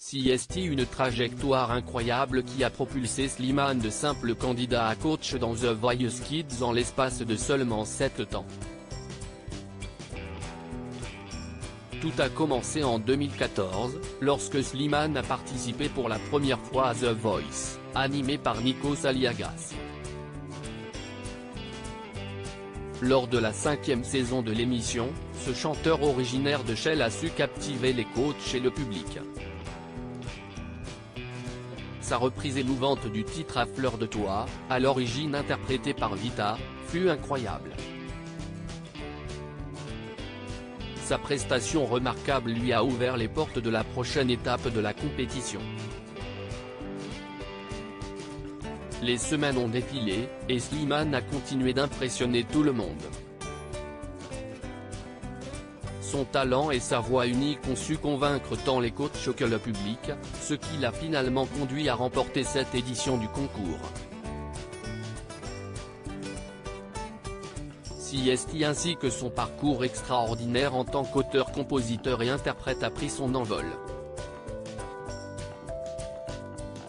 CST, une trajectoire incroyable qui a propulsé Slimane de simple candidat à coach dans The Voice Kids en l'espace de seulement 7 ans. Tout a commencé en 2014, lorsque Slimane a participé pour la première fois à The Voice, animé par Nikos Aliagas. Lors de la 5e saison de l'émission, ce chanteur originaire de Chelles a su captiver les coachs et le public. Sa reprise émouvante du titre À fleur de toi, à l'origine interprété par Vita, fut incroyable. Sa prestation remarquable lui a ouvert les portes de la prochaine étape de la compétition. Les semaines ont défilé, et Slimane a continué d'impressionner tout le monde. Son talent et sa voix unique ont su convaincre tant les coachs que le public, ce qui l'a finalement conduit à remporter cette édition du concours. CST ainsi que son parcours extraordinaire en tant qu'auteur, compositeur et interprète a pris son envol.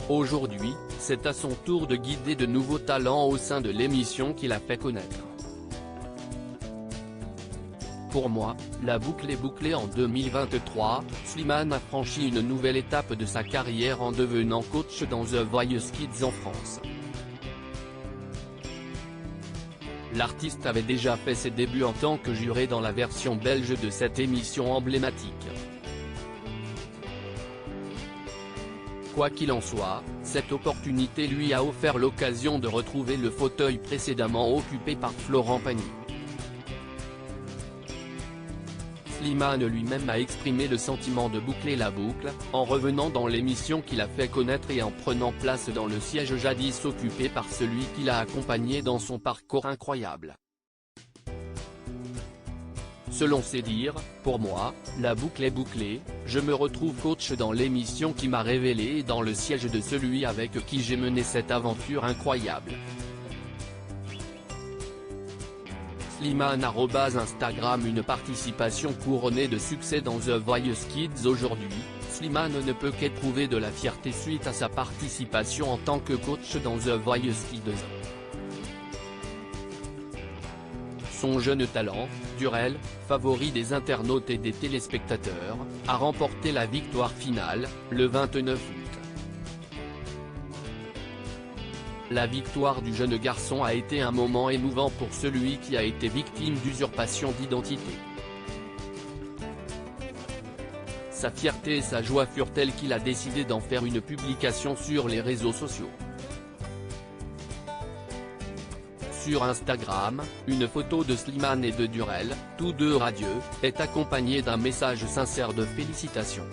Aujourd'hui, c'est à son tour de guider de nouveaux talents au sein de l'émission qu'il a fait connaître. Pour moi, la boucle est bouclée en 2023, Slimane a franchi une nouvelle étape de sa carrière en devenant coach dans The Voice Kids en France. L'artiste avait déjà fait ses débuts en tant que juré dans la version belge de cette émission emblématique. Quoi qu'il en soit, cette opportunité lui a offert l'occasion de retrouver le fauteuil précédemment occupé par Florent Pagny. Slimane lui-même a exprimé le sentiment de boucler la boucle, en revenant dans l'émission qu'il a fait connaître et en prenant place dans le siège jadis occupé par celui qui l'a accompagné dans son parcours incroyable. Selon ses dires, pour moi, la boucle est bouclée, je me retrouve coach dans l'émission qui m'a révélé et dans le siège de celui avec qui j'ai mené cette aventure incroyable. Slimane @Instagram. Une participation couronnée de succès dans The Voice Kids. Aujourd'hui, Slimane ne peut qu'éprouver de la fierté suite à sa participation en tant que coach dans The Voice Kids. Son jeune talent, Durel, favori des internautes et des téléspectateurs, a remporté la victoire finale, le 29 août. La victoire du jeune garçon a été un moment émouvant pour celui qui a été victime d'usurpation d'identité. Sa fierté et sa joie furent telles qu'il a décidé d'en faire une publication sur les réseaux sociaux. Sur Instagram, une photo de Slimane et de Durel, tous deux radieux, est accompagnée d'un message sincère de félicitations.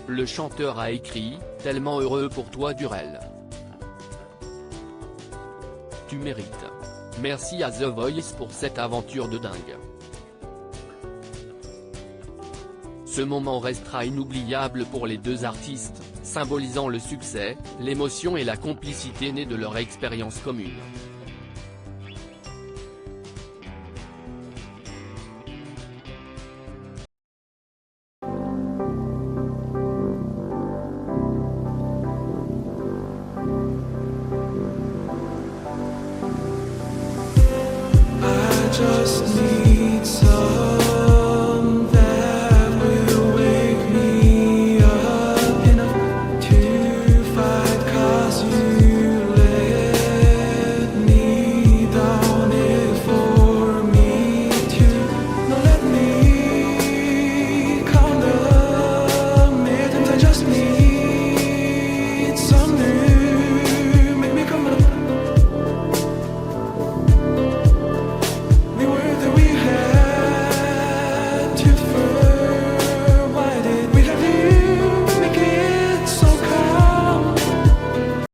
Le chanteur a écrit « Tellement heureux pour toi Durel. Tu mérites. Merci à The Voice pour cette aventure de dingue. » Ce moment restera inoubliable pour les deux artistes, symbolisant le succès, l'émotion et la complicité née de leur expérience commune. Just need